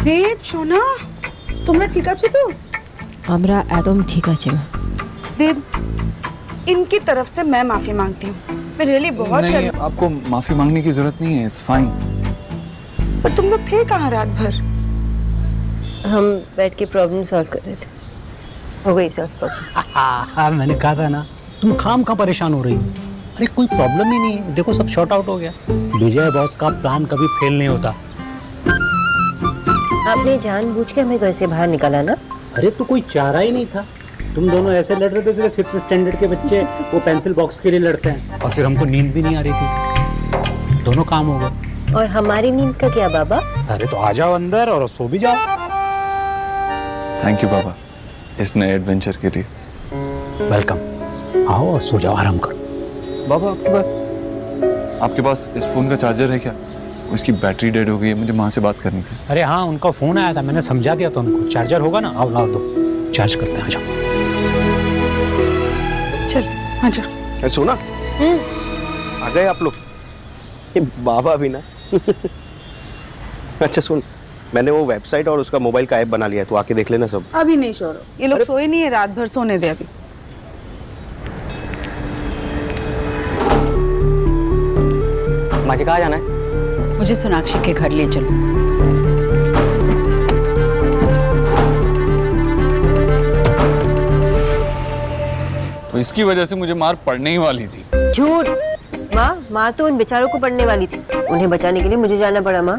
দেব সোনা তোমরা ঠিক আছো তো? আমরা একদম ঠিক আছে মা। देव इनकी तरफ से मैं माफी मांगती हूँ। मैं रियली बहुत नहीं, शर्म। आपको माफी मांगने की जरूरत नहीं है, इट्स फाइन। पर तुम लोग थे कहाँ रात भर? हम बैठ के प्रॉब्लम सॉल्व कर रहे थे, हो गई सॉल्व प्रॉब्लम। हाँ मैंने कहा था ना, तुम खाम खा परेशान हो रही हो। अरे कोई प्रॉब्लम ही नहीं है, देखो सब शॉर्ट आउट हो गया। विजय बॉस का प्लान कभी फेल नहीं होता। आपने जानबूझ के हमें घर से बाहर निकाला ना? अरे तो कोई चारा ही नहीं था। तुम दोनों ऐसे लड़ रहे थे जैसे 5th स्टैंडर्ड के बच्चे वो पेंसिल बॉक्स के लिए लड़ते हैं, और फिर हमको नींद भी नहीं आ रही थी, दोनों काम हो गए। और हमारी नींद का क्या बाबा? अरे तो आ जाओ अंदर और सो भी जाओ। थैंक यू बाबा इस नए एडवेंचर के लिए। वेलकम, आओ और सो जाओ, आराम करो। बाबा आपके पास इस फोन का चार्जर है क्या? उसकी बैटरी डेड हो गई है, मुझे माँ से बात करनी थी। अरे हाँ, उनका फोन आया था, मैंने समझा दिया था उनको। चार्जर होगा ना, आओ लाओ दो, चार्ज करते हैं, आ जाओ। चल आजा। सोना आ गए आप लोग? ये बाबा भी ना अच्छा सुन, मैंने वो वेबसाइट और उसका मोबाइल का ऐप बना लिया है, तो आके देख लेना सब। अभी नहीं सो रहे, ये लोग सोए नहीं है, रात भर सोने दे अभी। मुझे कहाँ जाना है? मुझे सोनाक्षी के घर ले चलो। तो इसकी वजह से मुझे मार पड़ने ही वाली थी। झूठ माँ, माँ तो उन बेचारों को पढ़ने वाली थी, उन्हें बचाने के लिए मुझे जाना पड़ा। माँ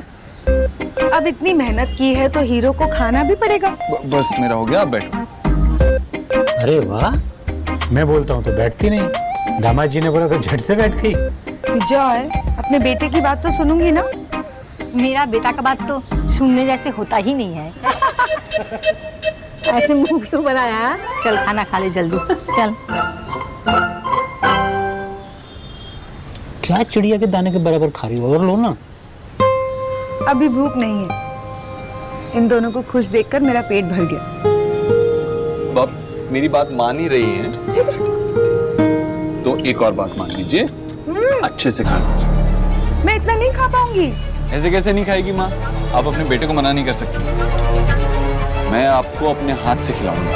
अब इतनी मेहनत की है तो हीरो को खाना भी पड़ेगा। बस मेरा हो गया, आप बैठो। अरे वाह, मैं बोलता हूँ तो बैठती नहीं, दामाद जी ने बोला तो झट से बैठ गई। विजय अपने बेटे की बात तो सुनूंगी ना? मेरा बेटा का बात तो सुनने जैसे होता ही नहीं है। ऐसे मुंह क्यों बनाया है? चल खाना खा ले जल्दी, चल। क्या चिड़िया के दाने के बराबर खा रही हो, और लो ना। अभी भूख नहीं है। इन दोनों को खुश देखकर मेरा पेट भर गया। बाप मेरी बात मान ही रही हैं, तो एक और बात मान लीजिए, अच्छे से खा लीजिए। मैं इतना नहीं खा पाऊंगी। ऐसे कैसे नहीं खाएगी माँ? आप अपने बेटे को मना नहीं कर सकती। मैं आपको अपने हाथ से खिलाऊंगा।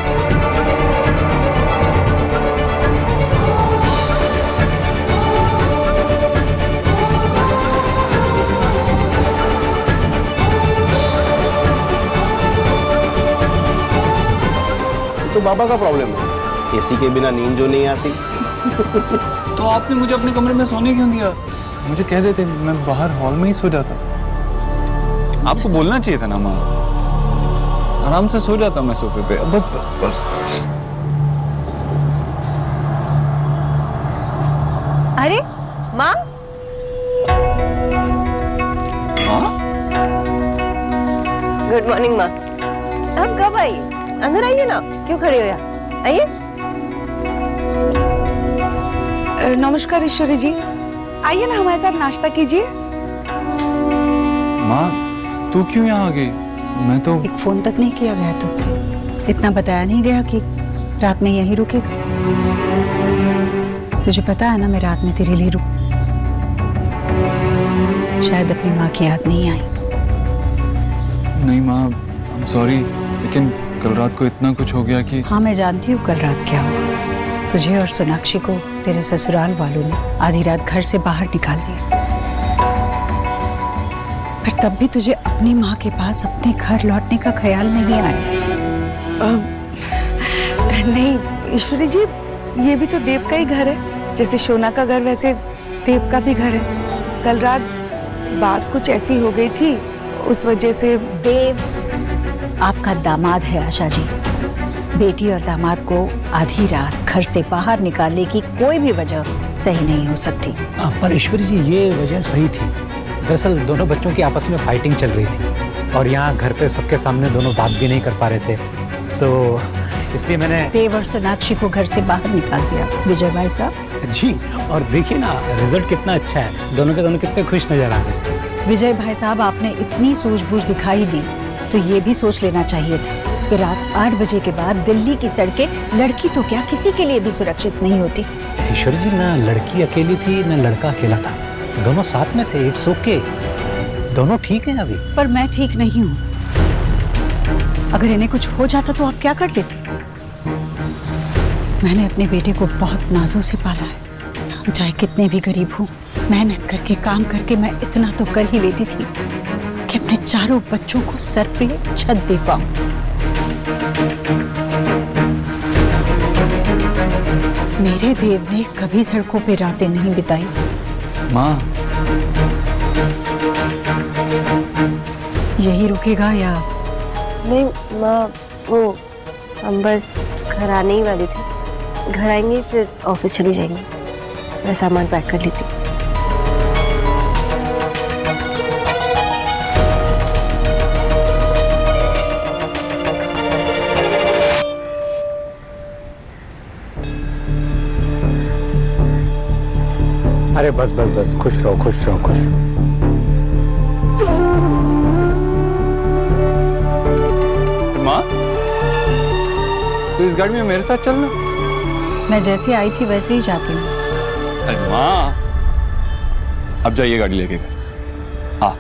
तो बाबा का प्रॉब्लम है, एसी के बिना नींद जो नहीं आती। तो आपने मुझे अपने कमरे में सोने क्यों दिया? मुझे कह देते, मैं बाहर हॉल में ही सो जाता। आपको बोलना चाहिए था ना माँ, आराम से सो जाता मैं सोफे पे। बस बस बस। अरे माँ, गुड मॉर्निंग माँ। अब कब आई? अंदर आइए ना, क्यों खड़े हो यहाँ? आइए। नमस्कार ईश्वरी जी, आइए ना हमारे साथ नाश्ता कीजिए। माँ तू क्यों यहाँ आ गई? मैं तो एक फोन तक नहीं किया गया तुझसे, इतना बताया नहीं गया कि रात में यहीं रुकेगा। तुझे पता है ना मैं रात में तेरे लिए रुक, शायद अपनी माँ की याद नहीं आई। नहीं माँ, आई एम सॉरी, लेकिन कल रात को इतना कुछ हो गया कि। हाँ मैं जानती हूँ कल रात क्या हुआ। तुझे और सोनाक्षी को तेरे ससुराल वालों ने आधी रात घर से बाहर निकाल दिया, पर तब भी तुझे अपनी माँ के पास अपने घर लौटने का ख्याल नहीं आया। नहीं ईश्वरी जी, ये भी तो देव का ही घर है, जैसे सोना का घर वैसे देव का भी घर है। कल रात बात कुछ ऐसी हो गई थी, उस वजह से। देव आपका दामाद है आशा जी, बेटी और दामाद को आधी रात घर से बाहर निकालने की कोई भी वजह सही नहीं हो सकती। पर ईश्वरी जी ये वजह सही थी। दरअसल दोनों बच्चों की आपस में फाइटिंग चल रही थी, और यहाँ घर पे सबके सामने दोनों बात भी नहीं कर पा रहे थे, तो इसलिए मैंने देव और सोनाक्षी को घर से बाहर निकाल दिया। विजय भाई साहब जी, और देखिए ना रिजल्ट कितना अच्छा है, दोनों के दोनों कितने खुश नजर आ रहे हैं। विजय भाई साहब, आपने इतनी सूझबूझ दिखाई दी तो ये भी सोच लेना चाहिए था कि रात 8 बजे के बाद दिल्ली की सड़कें लड़की तो क्या किसी के लिए भी सुरक्षित नहीं होती। ईश्वरी जी, ना लड़की अकेली थी ना लड़का अकेला था, दोनों साथ में थे। इट्स ओके, दोनों ठीक हैं अभी। पर मैं ठीक नहीं हूँ। अगर इन्हें कुछ हो जाता तो आप क्या कर लेते? मैंने अपने बेटे को बहुत नाजों से पाला है। हम चाहे कितने भी गरीब हों, मेहनत करके काम करके मैं इतना तो कर ही लेती थी कि अपने चारों बच्चों को सर पे छत दे पाऊं। मेरे देव ने कभी सड़कों पे रातें नहीं बिताई। माँ, यही रुकेगा या? नहीं माँ, वो हम बस घर आने ही वाले थे। घर आएंगे फिर ऑफिस चली जाएंगे। मैं सामान पैक कर लेती। अरे बस बस बस, खुश रहो खुश रहो खुश रहो। माँ, तो इस गाड़ी में मेरे साथ चलना। मैं जैसे आई थी वैसे ही जाती हूँ। अरे माँ, अब जाइए गाड़ी लेके घर। हाँ।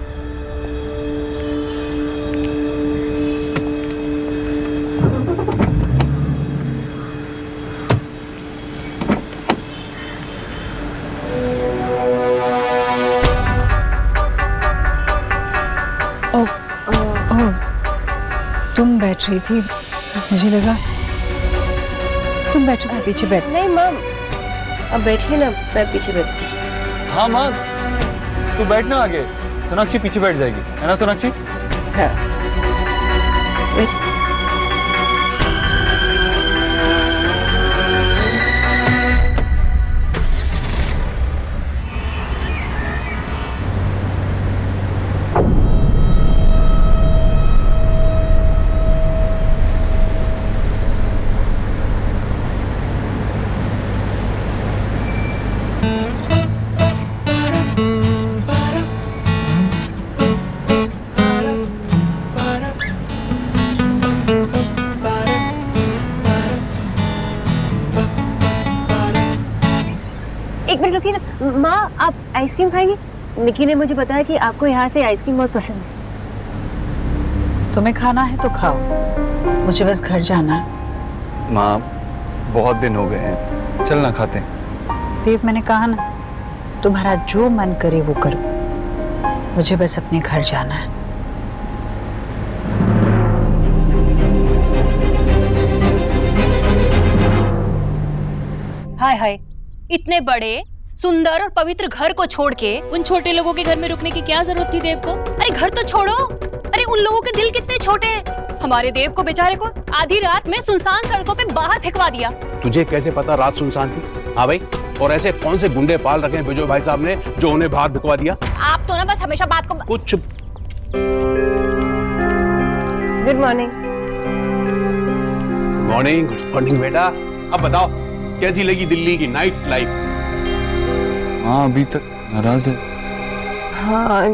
तुम बैठ रही थी, मुझे लगा तुम बैठो, मैं पीछे बैठ। नहीं माँ, अब बैठिए ना, मैं पीछे बैठती हूँ। हाँ माँ, तू बैठना आगे, सोनाक्षी पीछे बैठ जाएगी, है ना सोनाक्षी? हाँ। बैठ। एक मिनट रुकिए ना माँ, आप आइसक्रीम खाएंगी? निकी ने मुझे बताया कि आपको यहाँ से आइसक्रीम बहुत पसंद है। तुम्हें खाना है तो खाओ, मुझे बस घर जाना है। माँ, बहुत दिन हो गए हैं, चलना खाते हैं। देव, मैंने कहा ना, तुम्हारा जो मन करे वो करो, मुझे बस अपने घर जाना है। हाय हाय, इतने बड़े सुंदर और पवित्र घर को छोड़ के उन छोटे लोगों के घर में रुकने की क्या जरूरत थी देव को? अरे घर तो छोड़ो, अरे उन लोगों के दिल कितने छोटे हैं। हमारे देव को बेचारे को आधी रात में सुनसान सड़कों पे बाहर फेंकवा दिया। तुझे कैसे पता रात सुनसान थी? हाँ भाई, और ऐसे कौन से गुंडे पाल रखे हैं बिजू भाई साहब ने जो उन्हें बाहर भिजवा दिया? आप तो ना बस हमेशा बात को कुछ। Good morning. Morning, good morning बेटा। अब बताओ, कैसी लगी दिल्ली की नाइट लाइफ? हाँ, अभी तक नाराज है। हाँ,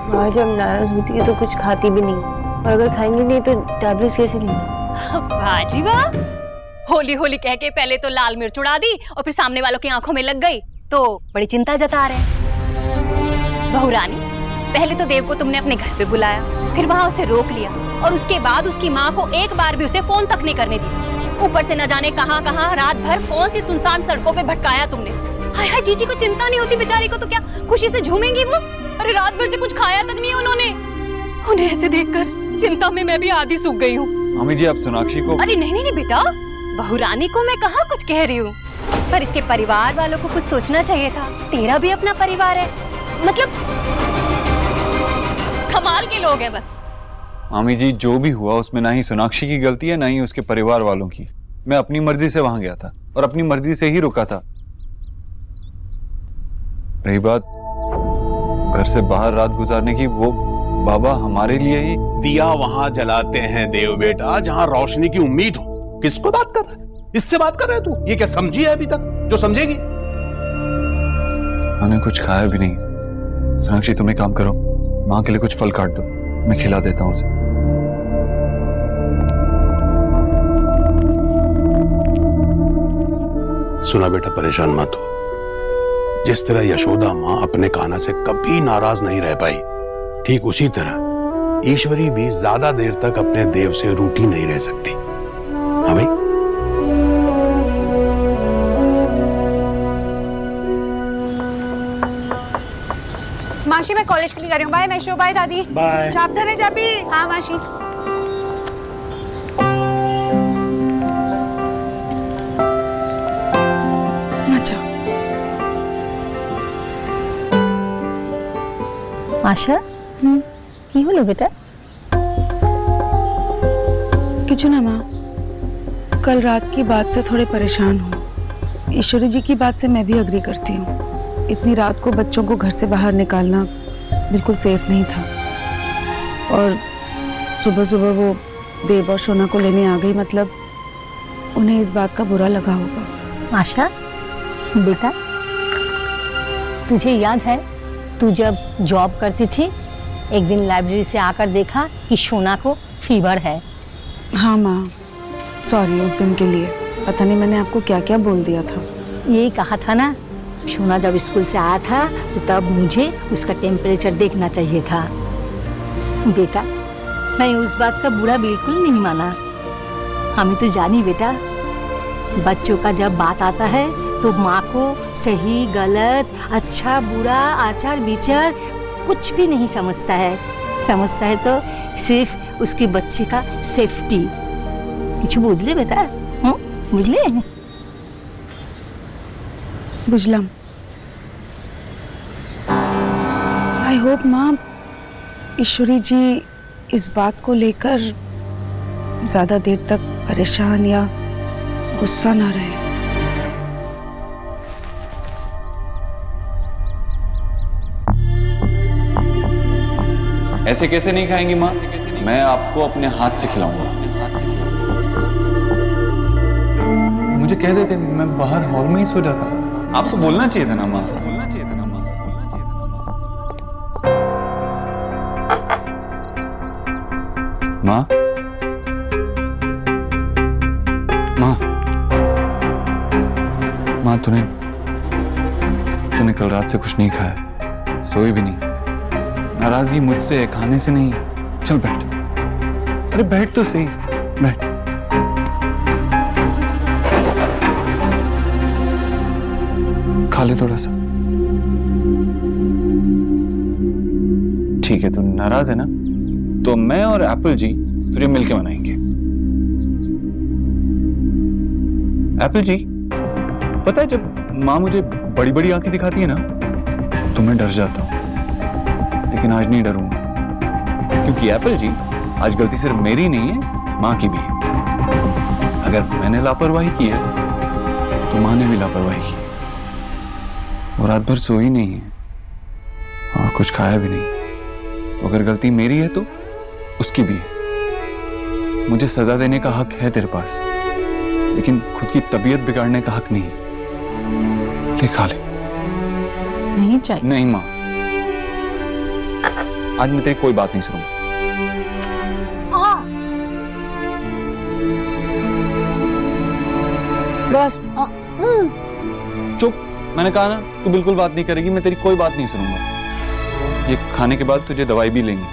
माँ जब नाराज होती है तो कुछ खाती भी नहीं, और अगर खाएंगी नहीं तो टैबलेट्स कैसे लेंगी? वाह जी वाह, होली होली कह के पहले तो लाल मिर्च उड़ा दी और फिर सामने वालों की आंखों में लग गई तो बड़ी चिंता जता रहे हैं। बहू रानी, पहले तो देव को तुमने अपने घर पे बुलाया, फिर वहां उसे रोक लिया और उसके बाद उसकी माँ को एक बार भी उसे फोन तक नहीं करने दी। ऊपर से न जाने कहां कहां रात भर कौन सी सुनसान सड़कों पे भटकाया तुमने। हाय हाय, जीजी को चिंता नहीं होती बेचारी को, तो क्या खुशी से झूमेंगी वो? अरे रात भर से कुछ खाया तक नहीं है उन्होंने। उन्हें ऐसे देखकर चिंता में मैं भी आधी सूख गई हूँ। मम्मी जी, आप सोनाक्षी को। अरे नहीं नहीं बेटा, बहू रानी को मैं कहाँ कुछ कह रही हूँ, पर इसके परिवार वालों को कुछ सोचना चाहिए था। तेरा भी अपना परिवार है, मतलब कमाल के लोग हैं बस। मामी जी, जो भी हुआ उसमें ना ही सोनाक्षी की गलती है ना ही उसके परिवार वालों की। मैं अपनी मर्जी से वहां गया था और अपनी मर्जी से ही रुका था। रही बात घर से बाहर रात गुजारने की, वो बाबा हमारे लिए ही दिया वहां जलाते हैं देव बेटा जहां रोशनी की उम्मीद हो। किसको बात कर रहा है? इससे बात कर रहे तू? ये क्या समझी है अभी तक जो समझेगी? मैंने कुछ खाया भी नहीं। सोनाक्षी, तुम एक काम करो, माँ के लिए कुछ फल काट दो, मैं खिला देता हूँ उसे। सुना बेटा, परेशान मत हो। जिस तरह यशोदा माँ अपने कान्हा से कभी नाराज नहीं रह पाई, ठीक उसी तरह ईश्वरी भी ज्यादा देर तक अपने देव से रूठी नहीं रह सकती। हाँ भाई। मासी मैं कॉलेज के लिए जा रही हूँ। बाय मैशो, बाय दादी। बाय। सावधान है जाबी। हाँ मासी। अच्छा आशा की হলো बेटा? किचु ना माँ, कल रात की बात से थोड़े परेशान हूँ। ईश्वरी जी की बात से मैं भी अग्री करती हूँ। इतनी रात को बच्चों को घर से बाहर निकालना बिल्कुल सेफ नहीं था। और सुबह सुबह वो देव और शोना को लेने आ गई, मतलब उन्हें इस बात का बुरा लगा होगा। आशा बेटा, तुझे याद है तू जब जॉब करती थी, एक दिन लाइब्रेरी से आकर देखा कि शोना को फीवर है। हाँ माँ, सॉरी उस दिन के लिए। पता नहीं मैंने आपको क्या क्या बोल दिया था। यही कहा था ना, शोना जब स्कूल से आया था तो तब मुझे उसका टेम्परेचर देखना चाहिए था। बेटा, मैं उस बात का बुरा बिल्कुल नहीं माना। हमें तो जानी बेटा, बच्चों का जब बात आता है तो माँ को सही गलत, अच्छा बुरा, आचार विचार कुछ भी नहीं समझता है। समझता है तो सिर्फ उसके बच्चे का सेफ्टी। कुछ बुझले बेटा? बुझले? बुझलम। आई होप माँ ईश्वरी जी इस बात को लेकर ज्यादा देर तक परेशान या गुस्सा ना रहे। ऐसे कैसे नहीं खाएंगी माँ? मैं आपको अपने हाथ से खिलाऊंगा। मुझे कह देते, मैं बाहर हॉल में ही सो जाता। आपको बोलना चाहिए था ना माँ। बोलना चाहिए था ना माँ। बोलना चाहिए था ना माँ। माँ, माँ तूने कल रात से कुछ नहीं खाया, सोई भी नहीं। नाराजगी मुझसे है, खाने से नहीं। चल बैठ। अरे बैठ तो सही, बैठ। खा ले थोड़ा सा। ठीक है, तू नाराज है ना, तो मैं और एप्पल जी तुझे मिलके मनाएंगे। एप्पल जी, पता है जब माँ मुझे बड़ी बड़ी आंखें दिखाती है ना तो मैं डर जाता हूं, लेकिन आज नहीं डरूंगा, क्योंकि एप्पल जी आज गलती सिर्फ मेरी नहीं है, माँ की भी है। अगर मैंने लापरवाही की है तो माँ ने भी लापरवाही की। वो रात भर सोई नहीं है और कुछ खाया भी नहीं। तो अगर गलती मेरी है तो उसकी भी है। मुझे सजा देने का हक है तेरे पास, लेकिन खुद की तबीयत बिगाड़ने का हक नहीं। ले खा ले। नहीं चाहिए। नहीं माँ, आज मैं तेरी कोई बात नहीं सुनूंगा। बस चुप। मैंने कहा ना, तू बिल्कुल बात नहीं करेगी, मैं तेरी कोई बात नहीं सुनूंगा। ये खाने के बाद तुझे दवाई भी लेनी।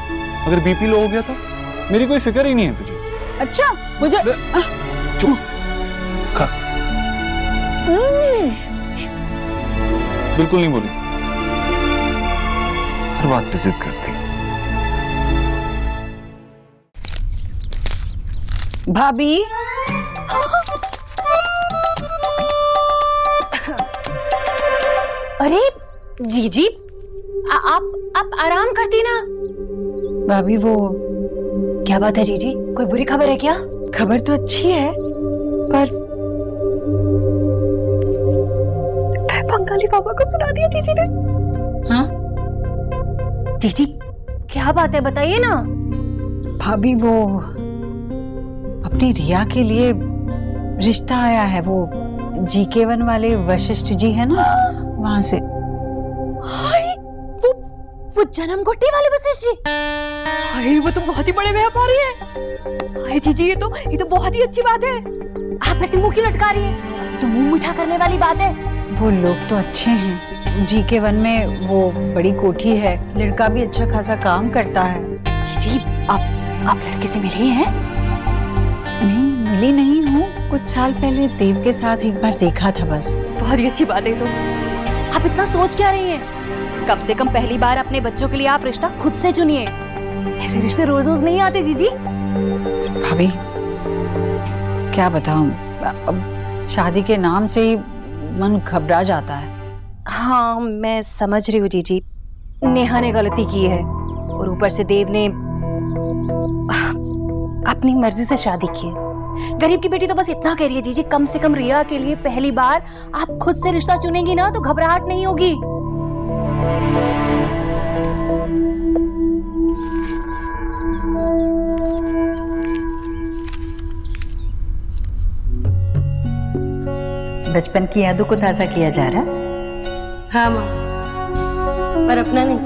अगर बीपी लो हो गया तो मेरी कोई फिक्र ही नहीं है तुझे। अच्छा मुझे चुप खा। बिल्कुल नहीं बोली, हर बात पे जिद करती। भाभी, अरे जीजी, आप आराम करती ना। भाभी वो क्या बात है जीजी, कोई बुरी खबर है क्या? खबर तो अच्छी है, पर बंगाली पापा को सुना दिया जीजी ने। हाँ जीजी, क्या बात है बताइए ना। भाभी वो अपनी रिया के लिए रिश्ता आया है, वो GK1 वाले वशिष्ठ जी है ना, वहां से। हाय, वो जन्मघोटी वाले वशिष्ठ जी। हाय, वो तो बहुत ही बड़े व्यापारी है। हाय जीजी, ये तो बहुत ही अच्छी बात है। आप ऐसे मुंह क्यों लटका रही है? ये तो मुंह मीठा करने वाली बात है। वो लोग तो अच्छे हैं। GK1 में वो बड़ी कोठी है, लड़का भी अच्छा खासा काम करता है। जीजी, आप लड़के से मिले हैं? नहीं, मिली नहीं हूँ। कुछ साल पहले देव के साथ एक बार देखा था बस। बहुत ही अच्छी बात है। तो आप इतना सोच क्या रही हैं? कम से कम पहली बार अपने बच्चों के लिए आप रिश्ता खुद से चुनिए। ऐसे रिश्ते रोज रोज नहीं आते जीजी। भाभी, क्या बताऊं, अब शादी के नाम से ही मन घबरा जाता है। हाँ, मैं समझ रही हूँ जीजी। नेहा ने गलती की है और ऊपर से देव ने अपनी मर्जी से शादी की है। गरीब की बेटी तो बस इतना कह रही है जीजी, कम से कम रिया के लिए पहली बार आप खुद से रिश्ता चुनेंगी ना तो घबराहट नहीं होगी। बचपन की यादों को ताजा किया जा रहा। हाँ माँ, पर अपना नहीं,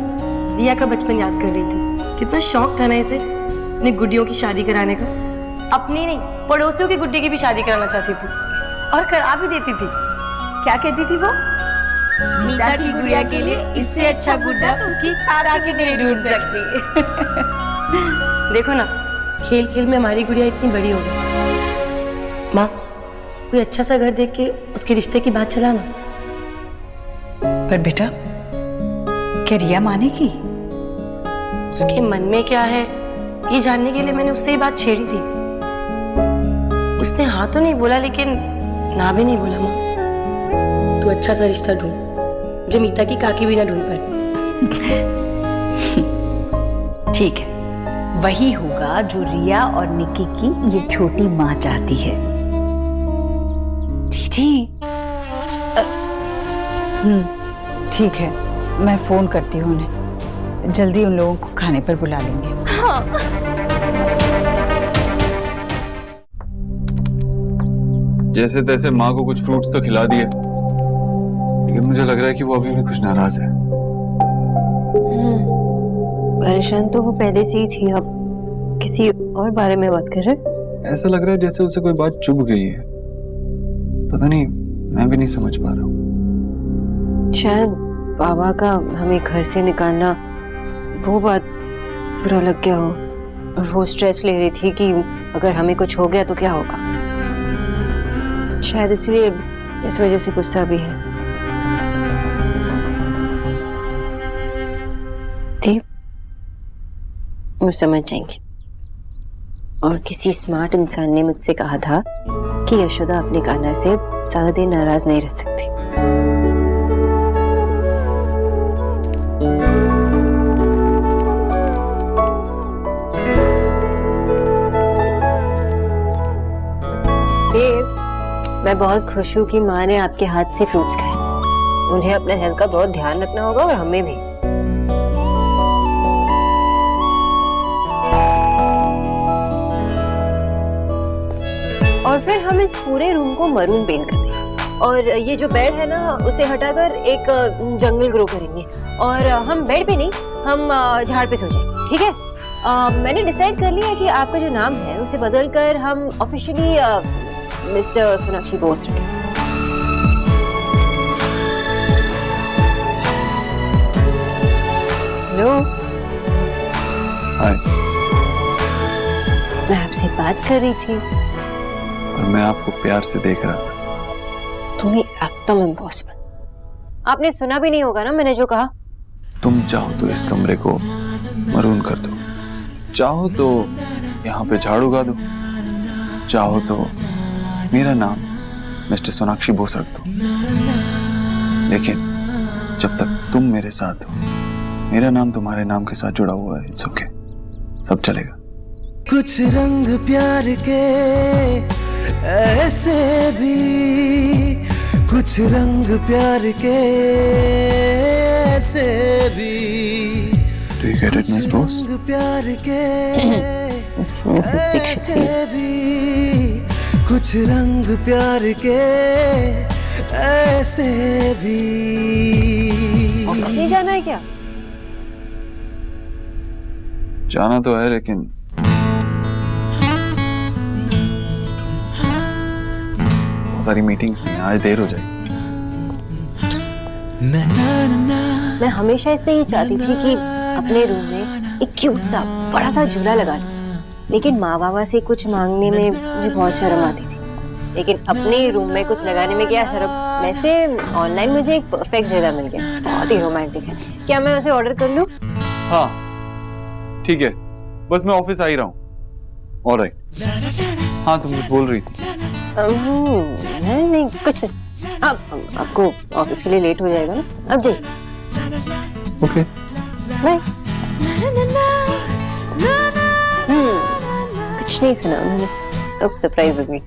रिया का बचपन याद कर रही थी। कितना शौक था ना इसे अपनी गुड्डियों की शादी कराने का। अपनी नहीं, पड़ोसियों की गुड्डी की भी शादी कराना चाहती थी और करा भी देती थी। क्या कहती थी वो? मीता की गुड़िया के लिए इससे अच्छा गुड्डा तो उसकी तारा की नहीं ढूंढ सकती। देखो ना, खेल खेल में हमारी गुड़िया इतनी बड़ी हो गई। माँ, कोई अच्छा सा घर देख के उसके रिश्ते की बात चलाना। पर बेटा, क्या रिया मानेगी? उसके मन में क्या है ये जानने के लिए मैंने उससे ही बात छेड़ी थी। उसने हाँ तो नहीं बोला, लेकिन ना भी नहीं बोला। माँ, तू अच्छा सा रिश्ता ढूंढ जो मीता की काकी भी ना ढूंढ पाए। ठीक है, वही होगा जो रिया और निकी की ये छोटी माँ चाहती है। जीजी, ठीक है, मैं फोन करती हूँ उन्हें। जल्दी उन लोगों को खाने पर बुला लेंगे। हाँ। जैसे तैसे माँ को कुछ फ्रूट्स तो खिला दिए, लेकिन मुझे लग रहा है कि वो अभी भी कुछ नाराज है। परेशान तो वो पहले से ही थी, अब किसी और बारे में बात कर रहे? ऐसा लग रहा है जैसे उसे कोई बात चुभ गई है। पता नहीं, मैं भी नहीं समझ पा रहा हूँ। शायद बाबा का हमें घर से निकालना, वो बात बुरा लग गया हो और वो स्ट्रेस ले रही थी कि अगर हमें कुछ हो गया तो क्या होगा। शायद इसलिए इस वजह से गुस्सा भी है। देव, वो समझ जाएंगे। और किसी स्मार्ट इंसान ने मुझसे कहा था कि यशोदा अपने कान्हा से ज्यादा देर नाराज नहीं रह सकती। देव, मैं बहुत खुश हूँ कि माँ ने आपके हाथ से फ्रूट्स खाए। उन्हें अपने हेल्थ का बहुत ध्यान रखना होगा और हमें भी। और फिर हम इस पूरे रूम को मरून पेंट कर देंगे और ये जो बेड है ना उसे हटाकर एक जंगल ग्रो करेंगे। और हम बेड पे नहीं, हम झाड़ पे सो जाएंगे, ठीक है? मैंने डिसाइड कर लिया है कि आपका जो नाम है उसे बदलकर हम ऑफिशियली मिस्टर सोनाक्षी बोस रखें। हेलो। हाय। मैं आपसे बात कर रही थी और मैं आपको प्यार से देख रहा था। तुम्हें एकदम इम्पॉसिबल। आपने सुना भी नहीं होगा ना मैंने जो कहा। तुम चाहो तो इस कमरे को मरून कर दो, चाहो तो यहाँ पे झाड़ू गा दो, चाहो तो मेरा नाम मिस्टर सोनाक्षी बोस रख दो। लेकिन जब तक तुम मेरे साथ हो, मेरा नाम तुम्हारे नाम के साथ जुड़ा हुआ है, इट्स ओके, सब चलेगा। कुछ रंग प्यार के ऐसे भी, कुछ रंग प्यार के ऐसे भी। Do you get it, Miss Boss? रंग प्यार के ऐसे भी, कुछ रंग प्यार के ऐसे भी। ऑफिस नहीं जाना है क्या? जाना तो है, लेकिन सारी मीटिंग्स में आज देर हो जाएगी। मैं हमेशा ऐसे ही चाहती थी कि अपने रूम में एक क्यूट सा बड़ा सा झूला लगा लूं। लेकिन माँ बाबा से कुछ मांगने में मुझे बहुत शर्म आती थी, लेकिन अपने रूम में कुछ लगाने में क्या शर्म। वैसे ऑनलाइन मुझे एक परफेक्ट जगह मिल गया, बहुत ही रोमांटिक है। क्या मैं उसे ऑर्डर कर लूं? हाँ ठीक है, बस मैं ऑफिस आ ही रहा हूँ। ऑलराइट। हाँ तुम कुछ बोल रही थी। नहीं कुछ नहीं। आपको ऑफिस के लिए लेट हो जाएगा ना, अब जाइए। Okay bye. कुछ नहीं सुना उन्होंने, अब सरप्राइज होगी।